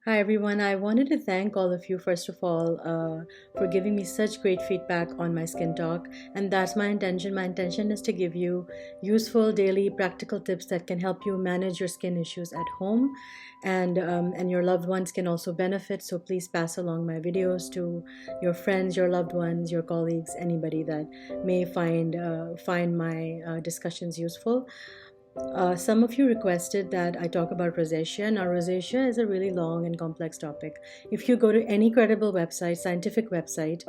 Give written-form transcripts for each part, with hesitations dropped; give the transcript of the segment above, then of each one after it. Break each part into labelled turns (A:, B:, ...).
A: Hi everyone. I wanted to thank all of you first of all for giving me such great feedback on my skin talk, and that's my intention. My intention is to give you useful daily practical tips that can help you manage your skin issues at home, and your loved ones can also benefit. So please pass along my videos to your friends, your loved ones, your colleagues, anybody that may find my discussions useful. Some of you requested that I talk about rosacea. Now, rosacea is a really long and complex topic. If you go to any credible website, scientific website,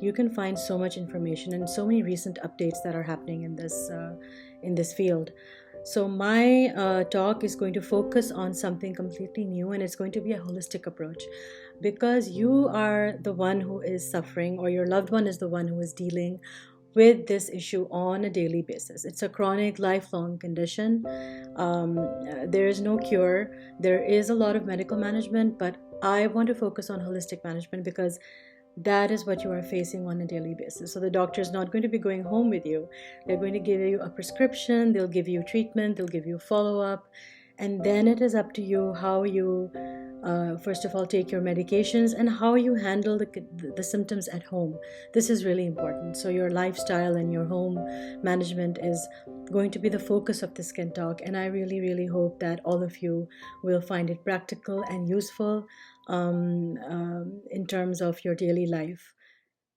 A: you can find so much information and so many recent updates that are happening in this field. So my talk is going to focus on something completely new, and it's going to be a holistic approach, because you are the one who is suffering, or your loved one is the one who is dealing with this issue on a daily basis. It's a chronic, lifelong condition. There is no cure. There is a lot of medical management, but I want to focus on holistic management because that is what you are facing on a daily basis. So the doctor is not going to be going home with you. They're going to give you a prescription, they'll give you treatment, they'll give you follow up, and then it is up to you how you first of all take your medications and how you handle the symptoms at home. This is really important. So your lifestyle and your home management is going to be the focus of the skin talk, and I really hope that all of you will find it practical and useful in terms of your daily life.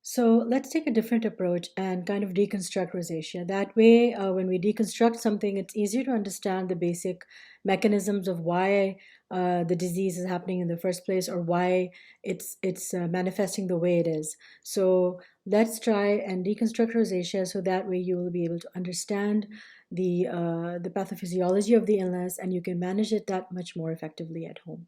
A: So let's take a different approach and kind of deconstruct rosacea. That way, when we deconstruct something, it's easier to understand the basic mechanisms of why the disease is happening in the first place, or why it's manifesting the way it is. So let's try and deconstruct rosacea, so that way you will be able to understand the pathophysiology of the illness, and you can manage it that much more effectively at home.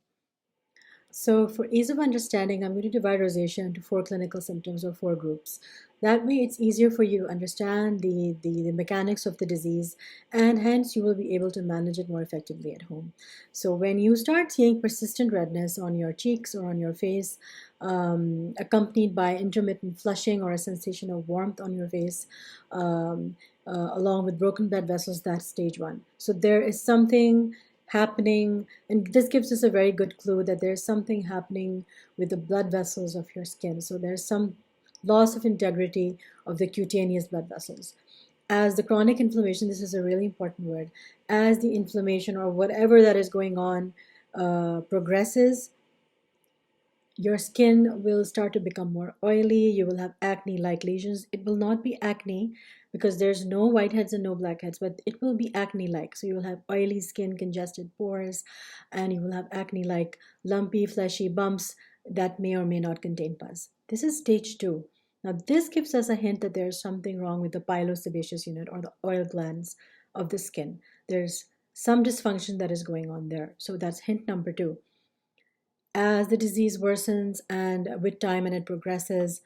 A: So for ease of understanding, I'm going to divide rosacea into four clinical symptoms, or four groups. That way it's easier for you to understand the mechanics of the disease, and hence you will be able to manage it more effectively at home. So when you start seeing persistent redness on your cheeks or on your face, accompanied by intermittent flushing or a sensation of warmth on your face, along with broken blood vessels, that's stage one. So there is something happening, and this gives us a very good clue that there's something happening with the blood vessels of your skin. So there's some loss of integrity of the cutaneous blood vessels. As the chronic inflammation, this is a really important word, as the inflammation or whatever that is going on progresses, your skin will start to become more oily. You will have acne-like lesions. It will not be acne because there's no whiteheads and no blackheads, but it will be acne-like. So you will have oily skin, congested pores, and you will have acne-like lumpy, fleshy bumps that may or may not contain pus. This is stage two. Now, this gives us a hint that there's something wrong with the pilosebaceous unit, or the oil glands of the skin. There's some dysfunction that is going on there. So that's hint number two. As the disease worsens and with time and it progresses,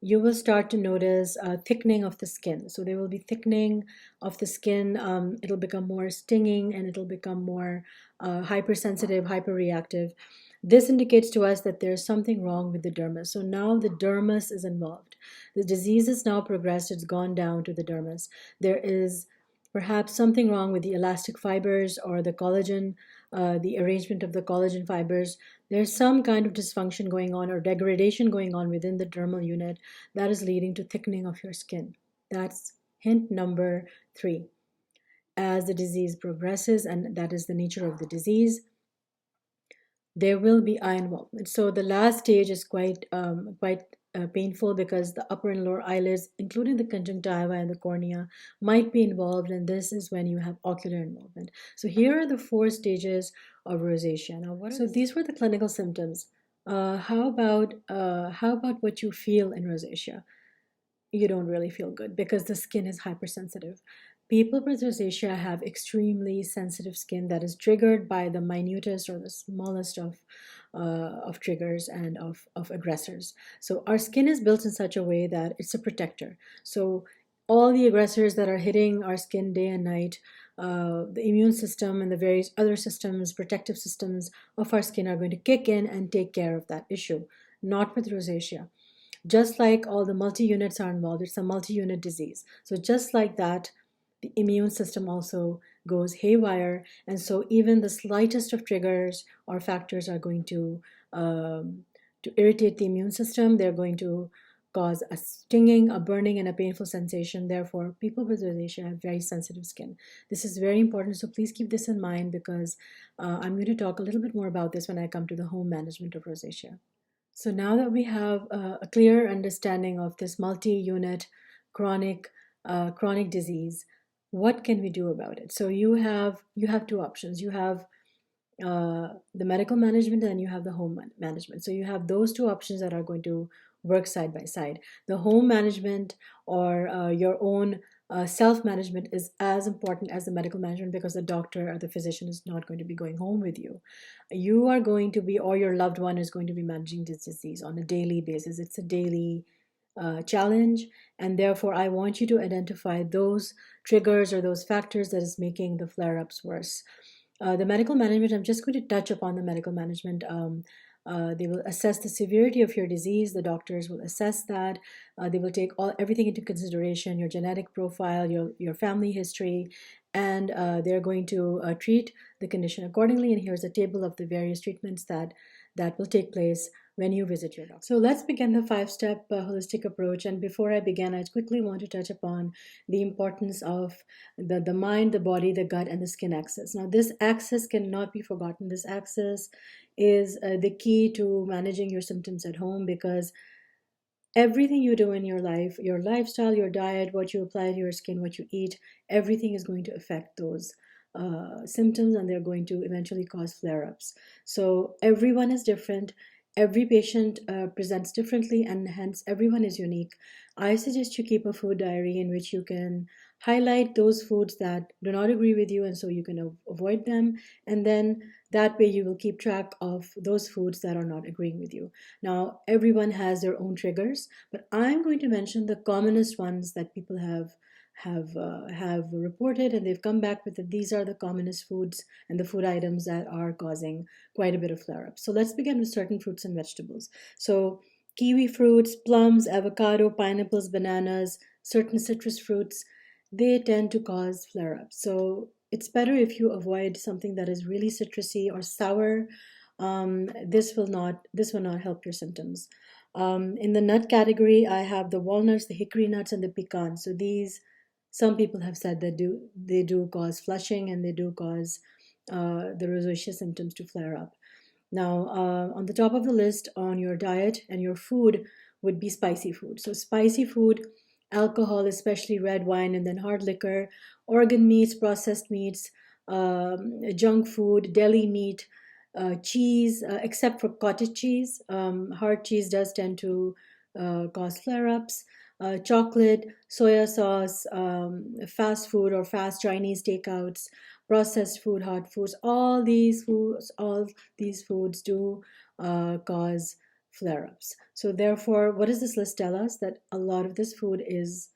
A: you will start to notice thickening of the skin. So there will be thickening of the skin. It'll become more stinging, and it'll become more hypersensitive, hyperreactive. This indicates to us that there's something wrong with the dermis. So now the dermis is involved. The disease has now progressed. It's gone down to the dermis. There is perhaps something wrong with the elastic fibers or the collagen, the arrangement of the collagen fibers. There's some kind of dysfunction going on, or degradation going on within the dermal unit, that is leading to thickening of your skin. That's hint number three. As the disease progresses, and that is the nature of the disease, there will be eye involvement. So the last stage is quite painful, because the upper and lower eyelids, including the conjunctiva and the cornea, might be involved, and this is when you have ocular involvement. So here are the four stages of rosacea. Now, so these were the clinical symptoms. How about what you feel in rosacea? You don't really feel good because the skin is hypersensitive. People with rosacea have extremely sensitive skin that is triggered by the minutest or the smallest of triggers and of aggressors. So our skin is built in such a way that it's a protector. So all the aggressors that are hitting our skin day and night, the immune system and the various other systems, protective systems of our skin, are going to kick in and take care of that issue. Not with rosacea. Just like all the multi-units are involved, it's a multi-unit disease. So just like that, the immune system also goes haywire. And so even the slightest of triggers or factors are going to irritate the immune system. They're going to cause a stinging, a burning, and a painful sensation. Therefore, people with rosacea have very sensitive skin. This is very important, so please keep this in mind, because I'm going to talk a little bit more about this when I come to the home management of rosacea. So now that we have a clear understanding of this multi-unit chronic chronic disease, what can we do about it? So you have two options. You have the medical management, and you have the home management. So you have those two options that are going to work side by side. The home management, or your own self-management, is as important as the medical management, because the doctor or the physician is not going to be going home with you. You are going to be, or your loved one is going to be, managing this disease on a daily basis. It's a daily challenge, and therefore I want you to identify those triggers or those factors that is making the flare-ups worse. The medical management, I'm just going to touch upon the medical management. They will assess the severity of your disease. The doctors will assess that. They will take everything into consideration: your genetic profile, your family history, and they're going to treat the condition accordingly. And here's a table of the various treatments that will take place when you visit your doctor. So let's begin the 5-step holistic approach. And before I begin, I quickly want to touch upon the importance of the mind, the body, the gut, and the skin axis. Now, this axis cannot be forgotten. This axis is the key to managing your symptoms at home, because everything you do in your life, your lifestyle, your diet, what you apply to your skin, what you eat, everything is going to affect those symptoms, and they're going to eventually cause flare-ups. So everyone is different. Every patient presents differently, and hence everyone is unique. I suggest you keep a food diary in which you can highlight those foods that do not agree with you, and so you can avoid them. And then that way you will keep track of those foods that are not agreeing with you. Now, everyone has their own triggers, but I'm going to mention the commonest ones that people have reported, and they've come back with that these are the commonest foods and the food items that are causing quite a bit of flare-up. So let's begin with certain fruits and vegetables. So kiwi fruits, plums, avocado, pineapples, bananas, certain citrus fruits, they tend to cause flare-ups. So it's better if you avoid something that is really citrusy or sour. This will not help your symptoms. In the nut category, I have the walnuts, the hickory nuts, and the pecans. So these, some people have said that they do cause flushing, and they do cause the rosacea symptoms to flare up. Now, on the top of the list on your diet and your food would be spicy food. So spicy food, alcohol, especially red wine, and then hard liquor, organ meats, processed meats, junk food, deli meat, cheese, except for cottage cheese. Hard cheese does tend to cause flare-ups. Chocolate, soya sauce, fast food or fast Chinese takeouts, processed food, hot foods, all these foods do cause flare-ups. So therefore, what does this list tell us? That a lot of this food is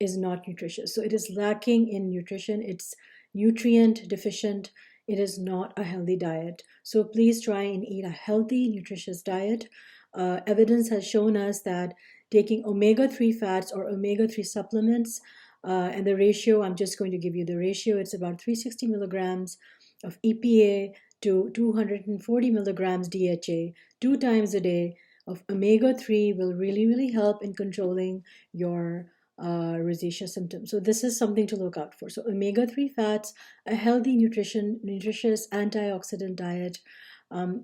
A: not nutritious. So it is lacking in nutrition. It's nutrient deficient. It is not a healthy diet. So please try and eat a healthy, nutritious diet. Evidence has shown us that taking omega-3 fats or omega-3 supplements, and the ratio, I'm just going to give you the ratio. It's about 360 milligrams of EPA to 240 milligrams DHA 2 times a day of omega-3 will really, really help in controlling your rosacea symptoms. So this is something to look out for. So omega-3 fats, a healthy nutritious antioxidant diet,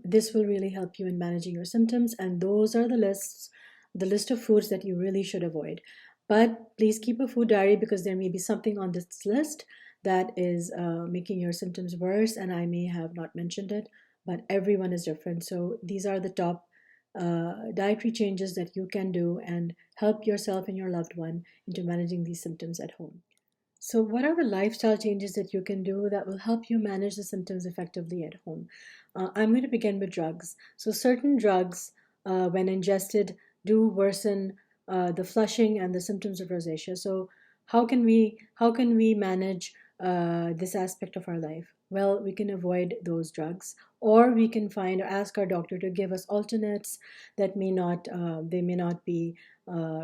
A: this will really help you in managing your symptoms. And those are the list of foods that you really should avoid. But please keep a food diary, because there may be something on this list that is making your symptoms worse, and I may have not mentioned it, but everyone is different. So these are the top dietary changes that you can do and help yourself and your loved one into managing these symptoms at home. So what are the lifestyle changes that you can do that will help you manage the symptoms effectively at home? I'm going to begin with drugs. So certain drugs, when ingested, do worsen the flushing and the symptoms of rosacea. So how can we manage this aspect of our life? well, we can avoid those drugs, or we can find or ask our doctor to give us alternates that may not they may not be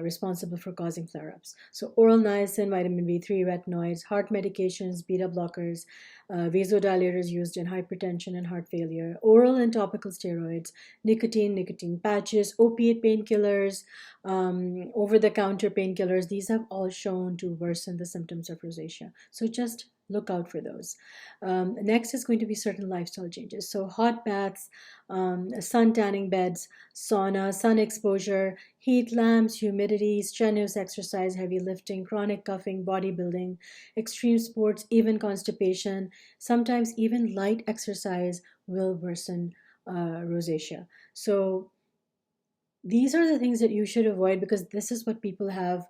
A: responsible for causing flare-ups. So oral niacin, vitamin B3, retinoids, heart medications, beta blockers, vasodilators used in hypertension and heart failure, oral and topical steroids, nicotine patches, opiate painkillers, over-the-counter painkillers. These have all shown to worsen the symptoms of rosacea. So just look out for those. Next is going to be certain lifestyle changes. So hot baths, sun tanning beds, sauna, sun exposure, heat lamps, humidity, strenuous exercise, heavy lifting, chronic coughing, bodybuilding, extreme sports, even constipation. Sometimes even light exercise will worsen rosacea. So these are the things that you should avoid, because this is what people have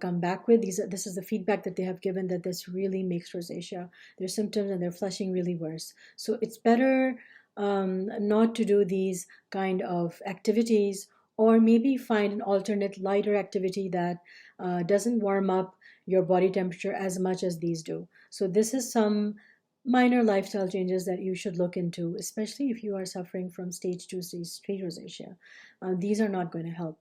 A: come back with. This is the feedback that they have given, that this really makes rosacea, their symptoms and their flushing really worse. So it's better not to do these kind of activities, or maybe find an alternate lighter activity that doesn't warm up your body temperature as much as these do. So this is some minor lifestyle changes that you should look into, especially if you are suffering from stage 2, stage 3 rosacea. These are not going to help.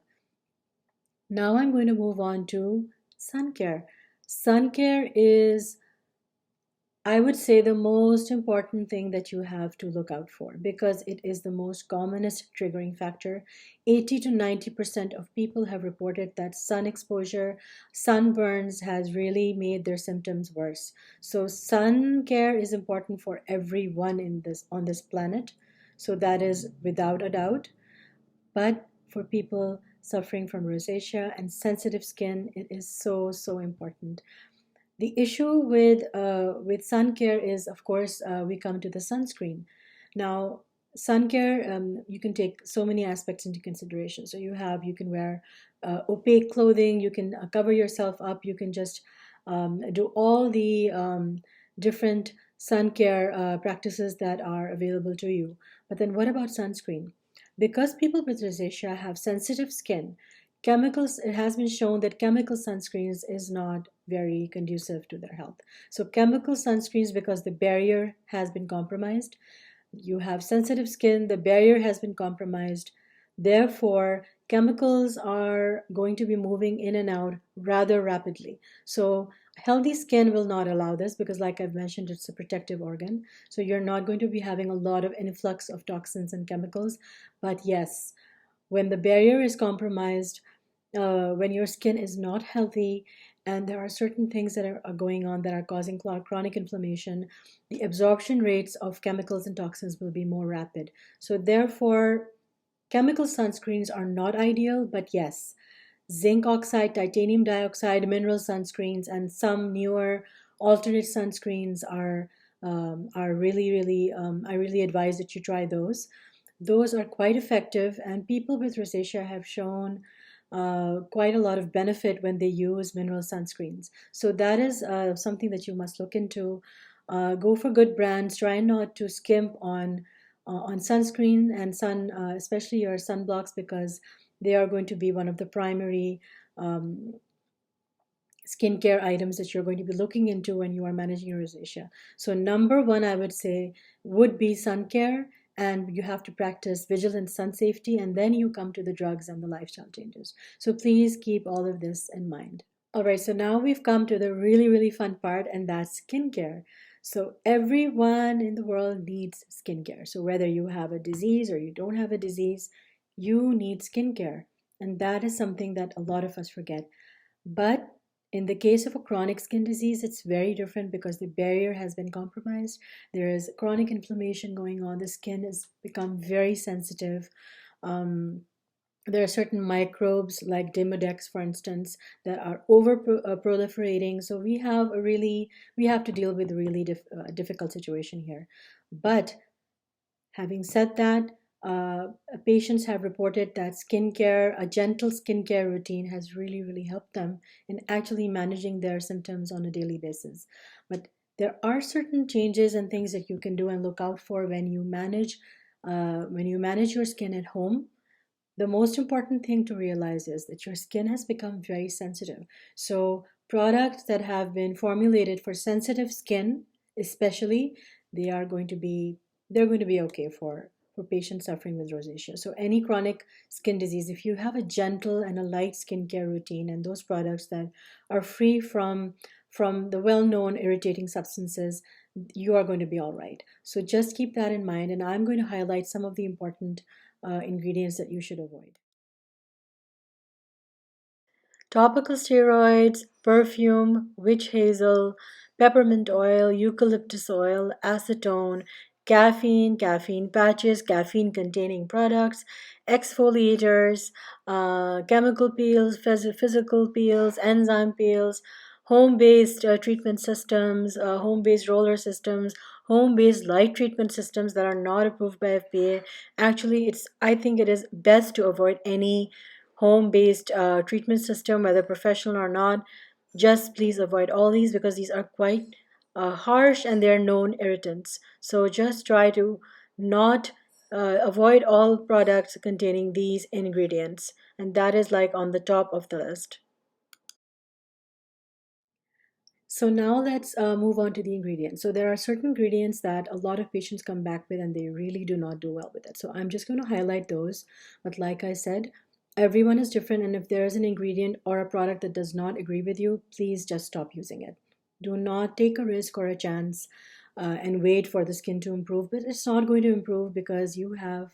A: Now I'm going to move on to sun care. Sun care is, I would say, the most important thing that you have to look out for, because it is the most commonest triggering factor. 80 to 90% of people have reported that sun exposure, sunburns has really made their symptoms worse. So sun care is important for everyone on this planet. So that is without a doubt. But for people suffering from rosacea and sensitive skin, it is so important. The issue with sun care is, of course, we come to the sunscreen. Now, sun care, you can take so many aspects into consideration. So you can wear opaque clothing, you can cover yourself up, you can just do all the different sun care practices that are available to you. But then what about sunscreen? Because people with rosacea have sensitive skin, chemicals, it has been shown that chemical sunscreens is not very conducive to their health. So chemical sunscreens, because the barrier has been compromised, you have sensitive skin, the barrier has been compromised, therefore chemicals are going to be moving in and out rather rapidly. So healthy skin will not allow this, because like I've mentioned, it's a protective organ, so you're not going to be having a lot of influx of toxins and chemicals. But yes, when the barrier is compromised, when your skin is not healthy, and there are certain things that are going on that are causing chronic inflammation, the absorption rates of chemicals and toxins will be more rapid. So therefore, chemical sunscreens are not ideal, but yes, zinc oxide, titanium dioxide, mineral sunscreens, and some newer alternate sunscreens are really, I really advise that you try those. Those are quite effective, and people with rosacea have shown quite a lot of benefit when they use mineral sunscreens. So that is something that you must look into. Go for good brands. Try not to skimp on sunscreen and especially your sunblocks, because they are going to be one of the primary skincare items that you're going to be looking into when you are managing your rosacea. So number one, I would say, would be sun care, and you have to practice vigilant sun safety, and then you come to the drugs and the lifestyle changes. So please keep all of this in mind. All right, so now we've come to the really fun part, and that's skincare. So everyone in the world needs skincare. So whether you have a disease or you don't have a disease, you need skincare. And that is something that a lot of us forget. But in the case of a chronic skin disease, it's very different, because the barrier has been compromised. There is chronic inflammation going on. The skin has become very sensitive. There are certain microbes like Demodex, for instance, that are over proliferating. So we have to deal with a really difficult situation here. But having said that, patients have reported that a gentle skincare routine has really helped them in actually managing their symptoms on a daily basis. But there are certain changes and things that you can do and look out for when you manage your skin at home. The most important thing to realize is that your skin has become very sensitive. So products that have been formulated for sensitive skin, especially, they are going to be they're going to be okay for patients suffering with rosacea. So any chronic skin disease, if you have a gentle and a light skincare routine and those products that are free from the well-known irritating substances, you are going to be all right. So just keep that in mind, and I'm going to highlight some of the important ingredients that you should avoid. Topical steroids, perfume, witch hazel, peppermint oil, eucalyptus oil, acetone, caffeine, caffeine patches, caffeine containing products, exfoliators, chemical peels, physical peels, enzyme peels, home based treatment systems, home based roller systems, home based light treatment systems that are not approved by FDA. Actually, I think it is best to avoid any home-based treatment system, whether professional or not. Just please avoid all these because these are quite harsh and they're known irritants. So just try to not avoid all products containing these ingredients, and that is like on the top of the list. So now let's move on to the ingredients. So there are certain ingredients that a lot of patients come back with and they really do not do well with it. So I'm just going to highlight those. But like I said, everyone is different. And if there is an ingredient or a product that does not agree with you, please just stop using it. Do not take a risk or a chance and wait for the skin to improve. But it's not going to improve because you have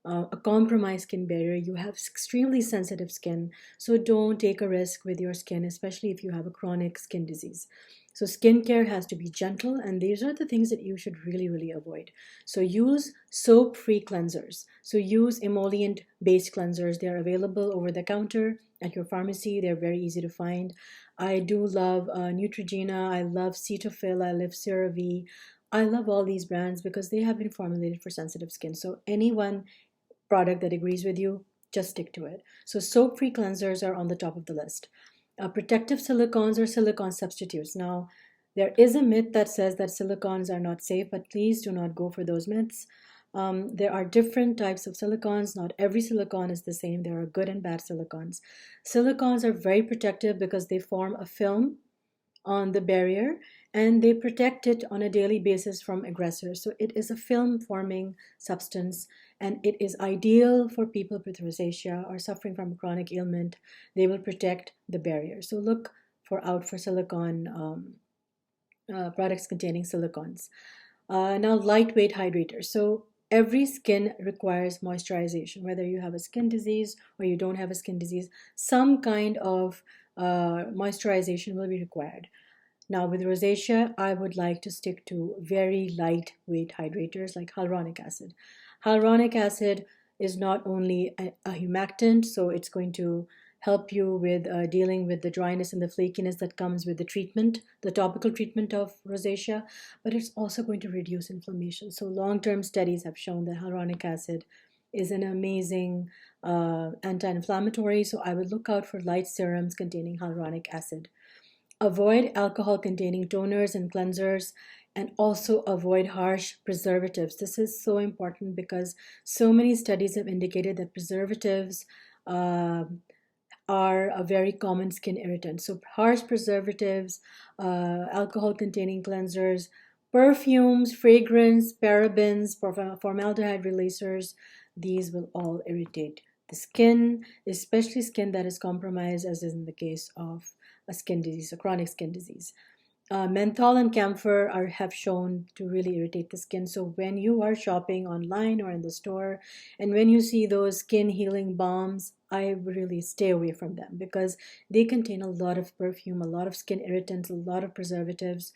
A: a compromised skin barrier. You have extremely sensitive skin, so don't take a risk with your skin, especially if you have a chronic skin disease. So skincare has to be gentle, and these are the things that you should really, really avoid. So use soap-free cleansers. So use emollient-based cleansers. They are available over the counter at your pharmacy. They're very easy to find. I do love Neutrogena. I love Cetaphil. I love CeraVe. I love all these brands because they have been formulated for sensitive skin. So anyone product that agrees with you, just stick to it. So soap-free cleansers are on the top of the list. Protective silicones or silicone substitutes. Now, there is a myth that says that silicones are not safe, but please do not go for those myths. There are different types of silicones. Not every silicone is the same. There are good and bad silicones. Silicones are very protective because they form a film on the barrier and they protect it on a daily basis from aggressors. So it is a film forming substance and it is ideal for people with rosacea or suffering from a chronic ailment. They will protect the barrier. So look for silicone products containing silicones. Now, lightweight hydrators. So every skin requires moisturization, whether you have a skin disease or you don't have a skin disease, some kind of moisturization will be required. Now, with rosacea, I would like to stick to very lightweight hydrators like hyaluronic acid. Hyaluronic acid is not only a humectant, so it's going to help you with dealing with the dryness and the flakiness that comes with the treatment, the topical treatment of rosacea, but it's also going to reduce inflammation. So long-term studies have shown that hyaluronic acid is an amazing anti-inflammatory. So I would look out for light serums containing hyaluronic acid. Avoid alcohol containing toners and cleansers, and also avoid harsh preservatives. This is so important because so many studies have indicated that preservatives uh, are a very common skin irritant. So harsh preservatives, alcohol containing cleansers, perfumes, fragrance, parabens, formaldehyde releasers, these will all irritate the skin, especially skin that is compromised, as is in the case of a skin disease, a chronic skin disease. Menthol and camphor have shown to really irritate the skin. So when you are shopping online or in the store, and when you see those skin healing balms, I really stay away from them because they contain a lot of perfume, a lot of skin irritants, a lot of preservatives,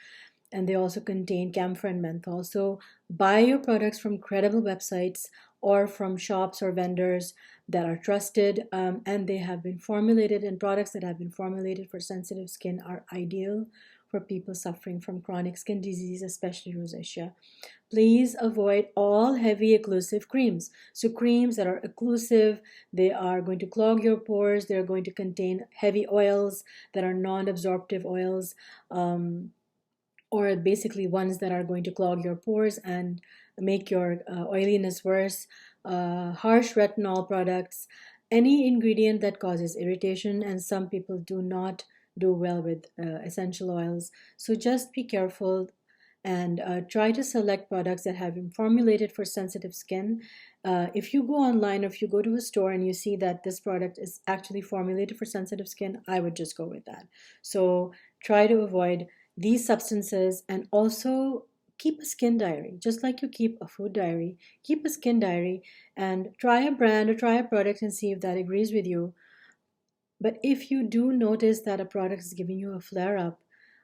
A: and they also contain camphor and menthol. So buy your products from credible websites or from shops or vendors that are trusted, and they have been formulated, and products that have been formulated for sensitive skin are ideal for people suffering from chronic skin disease, especially rosacea. Please avoid all heavy occlusive creams. So creams that are occlusive, they are going to clog your pores, they're going to contain heavy oils that are non-absorptive oils. Or basically ones that are going to clog your pores and make your oiliness worse, harsh retinol products, any ingredient that causes irritation, and some people do not do well with essential oils. So just be careful. and try to select products that have been formulated for sensitive skin. If you go online or if you go to a store and you see that this product is actually formulated for sensitive skin, I would just go with that. So try to avoid these substances, and also keep a skin diary. Just like you keep a food diary, keep a skin diary and try a brand or try a product and see if that agrees with you. But if you do notice that a product is giving you a flare up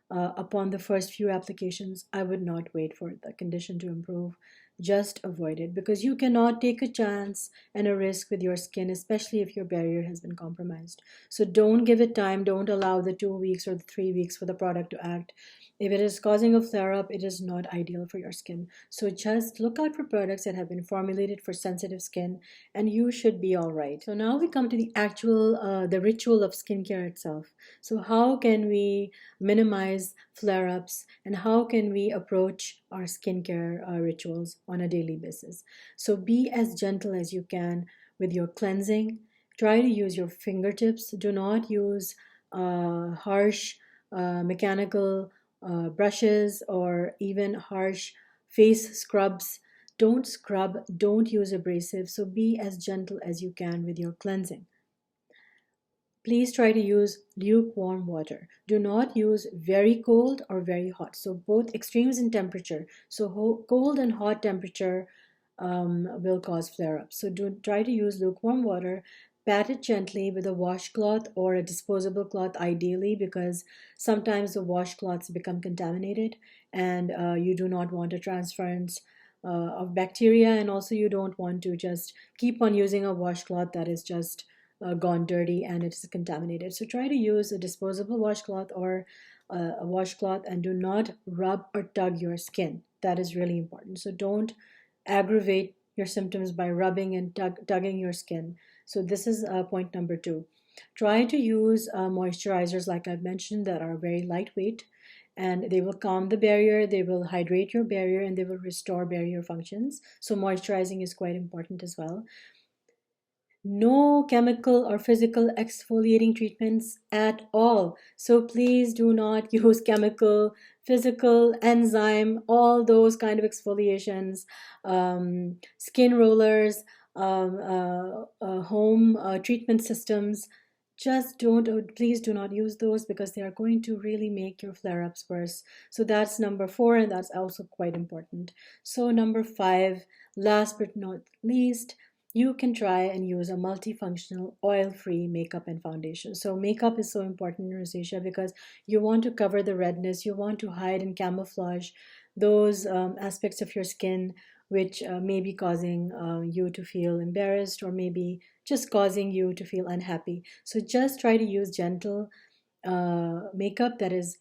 A: upon the first few applications, I would not wait for the condition to improve. Just avoid it, because you cannot take a chance and a risk with your skin, especially if your barrier has been compromised. So don't give it time. Don't allow the 2 weeks or the 3 weeks for the product to act. If it is causing a flare up, it is not ideal for your skin. So just look out for products that have been formulated for sensitive skin, and you should be all right. So now we come to the actual, the ritual of skincare itself. So how can we minimize flare-ups, and how can we approach our skincare rituals on a daily basis? So be as gentle as you can with your cleansing. Try to use your fingertips. Do not use harsh mechanical brushes or even harsh face scrubs. Don't scrub, don't use abrasive, so be as gentle as you can with your cleansing. Please try to use lukewarm water. Do not use very cold or very hot. So both extremes in temperature. So cold and hot temperature will cause flare-ups. So do try to use lukewarm water. Pat it gently with a washcloth or a disposable cloth, ideally, because sometimes the washcloths become contaminated, and you do not want a transference of bacteria, and also you don't want to just keep on using a washcloth that is just gone dirty and it's contaminated. So try to use a disposable washcloth or a washcloth, and do not rub or tug your skin. That is really important. So don't aggravate your symptoms by rubbing and tugging your skin. So this is point number two. Try to use moisturizers, like I've mentioned, that are very lightweight, and they will calm the barrier, they will hydrate your barrier, and they will restore barrier functions. So moisturizing is quite important as well. No chemical or physical exfoliating treatments at all. So please do not use chemical, physical, enzyme, all those kind of exfoliations, skin rollers, home treatment systems. Just don't, please do not use those, because they are going to really make your flare ups worse. So that's number four, and that's also quite important. So, number five, last but not least, you can try and use a multifunctional oil-free makeup and foundation. So makeup is so important in rosacea, because you want to cover the redness, you want to hide and camouflage those aspects of your skin which may be causing you to feel embarrassed, or maybe just causing you to feel unhappy. So just try to use gentle makeup that is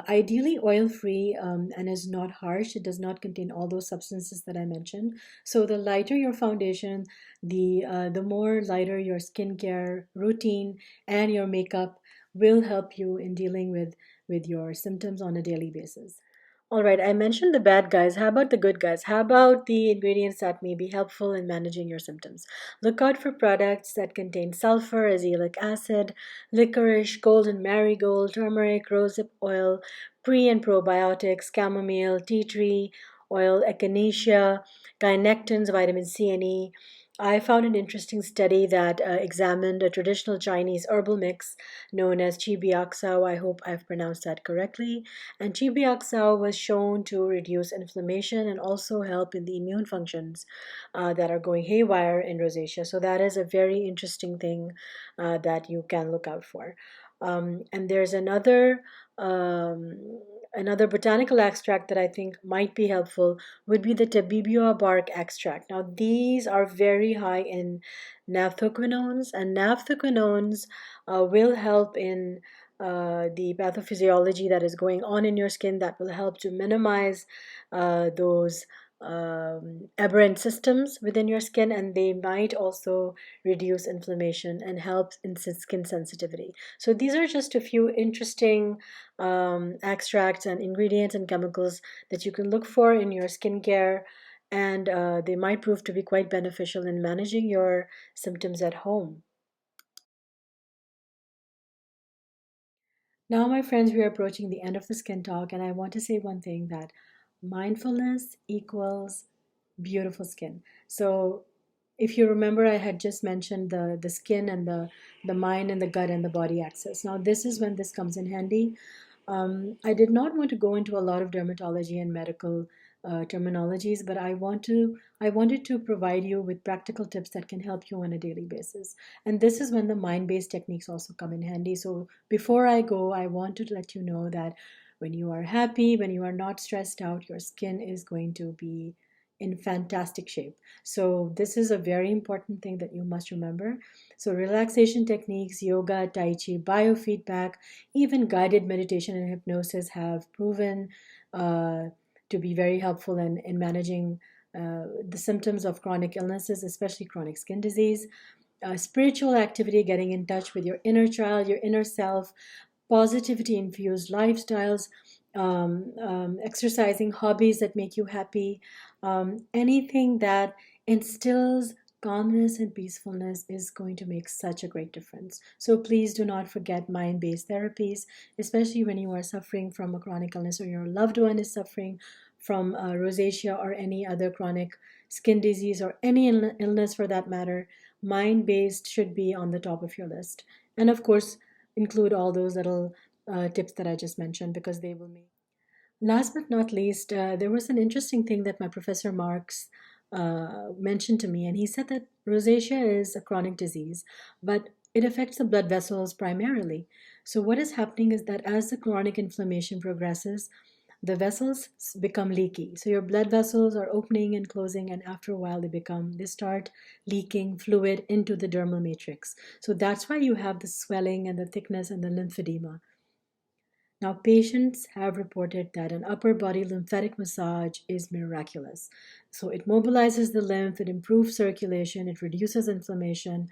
A: ideally oil free, and is not harsh. It does not contain all those substances that I mentioned. So the lighter your foundation, the more lighter your skincare routine and your makeup will help you in dealing with your symptoms on a daily basis. All right, I mentioned the bad guys. How about the good guys? How about the ingredients that may be helpful in managing your symptoms? Look out for products that contain sulfur, azelaic acid, licorice, golden marigold, turmeric, rosehip oil, pre and probiotics, chamomile, tea tree oil, echinacea, gynectins, vitamin C and E. I found an interesting study that examined a traditional Chinese herbal mix known as chibiaxao. I hope I've pronounced that correctly. And chibiaxao was shown to reduce inflammation and also help in the immune functions that are going haywire in rosacea. So that is a very interesting thing that you can look out for. And there's another botanical extract that I think might be helpful, would be the tabibua bark extract. Now, these are very high in naphthoquinones, and naphthoquinones will help in the pathophysiology that is going on in your skin, that will help to minimize those aberrant systems within your skin, and they might also reduce inflammation and help in skin sensitivity. So these are just a few interesting extracts and ingredients and chemicals that you can look for in your skincare, and they might prove to be quite beneficial in managing your symptoms at home. Now, my friends, we are approaching the end of the skin talk, and I want to say one thing, that mindfulness equals beautiful skin. So if you remember, I had just mentioned the skin and the mind and the gut and the body axis. Now this is when this comes in handy. I did not want to go into a lot of dermatology and medical terminologies, but I wanted to provide you with practical tips that can help you on a daily basis. And this is when the mind-based techniques also come in handy. So before I go, I want to let you know that when you are happy, when you are not stressed out, your skin is going to be in fantastic shape. So this is a very important thing that you must remember. So relaxation techniques, yoga, tai chi, biofeedback, even guided meditation and hypnosis have proven uh, to be very helpful in managing the symptoms of chronic illnesses, especially chronic skin disease. Spiritual activity, getting in touch with your inner child, your inner self, positivity infused lifestyles, exercising, hobbies that make you happy, anything that instills calmness and peacefulness is going to make such a great difference. So please do not forget mind based therapies, especially when you are suffering from a chronic illness or your loved one is suffering from rosacea or any other chronic skin disease or any illness for that matter. Mind based should be on the top of your list. And of course, include all those little tips that I just mentioned because they will make. Last but not least, there was an interesting thing that my professor Marks mentioned to me, and he said that rosacea is a chronic disease, but it affects the blood vessels primarily. So, what is happening is that as the chronic inflammation progresses, the vessels become leaky. So, your blood vessels are opening and closing, and after a while, they start leaking fluid into the dermal matrix. So, that's why you have the swelling and the thickness and the lymphedema. Now, patients have reported that an upper body lymphatic massage is miraculous. So, it mobilizes the lymph, it improves circulation, it reduces inflammation.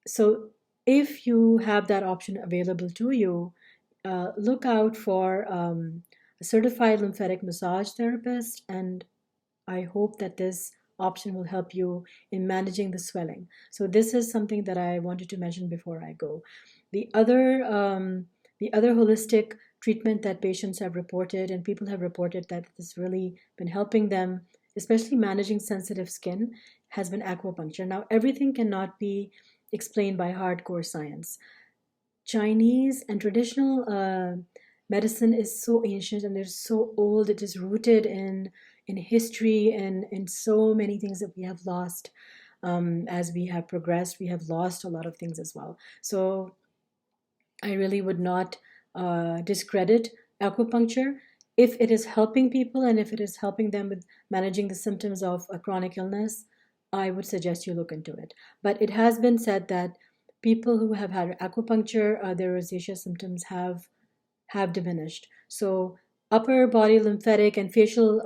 A: So, if you have that option available to you, look out for a certified lymphatic massage therapist, and I hope that this option will help you in managing the swelling. So this is something that I wanted to mention before I go. The other, the other holistic treatment that patients have reported and people have reported that has really been helping them, especially managing sensitive skin, has been acupuncture. Now, everything cannot be explained by hardcore science. Chinese and traditional medicine is so ancient and it's so old. It is rooted in history and in so many things that we have lost as we have progressed. We have lost a lot of things as well. So I really would not discredit acupuncture if it is helping people and if it is helping them with managing the symptoms of a chronic illness. I would suggest you look into it. But it has been said that people who have had acupuncture, their rosacea symptoms have diminished. So upper body lymphatic and facial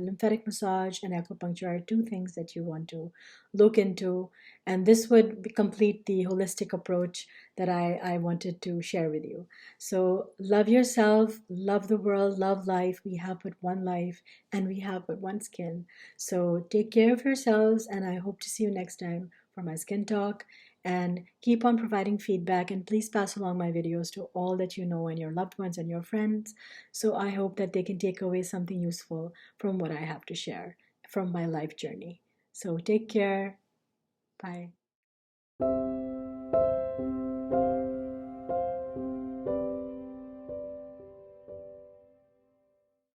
A: lymphatic massage and acupuncture are two things that you want to look into. And this would complete the holistic approach that I wanted to share with you. So love yourself, love the world, love life. We have but one life and we have but one skin. So take care of yourselves, and I hope to see you next time for my skin talk. And keep on providing feedback, and please pass along my videos to all that you know and your loved ones and your friends. So I hope that they can take away something useful from what I have to share from my life journey. So take care. Bye.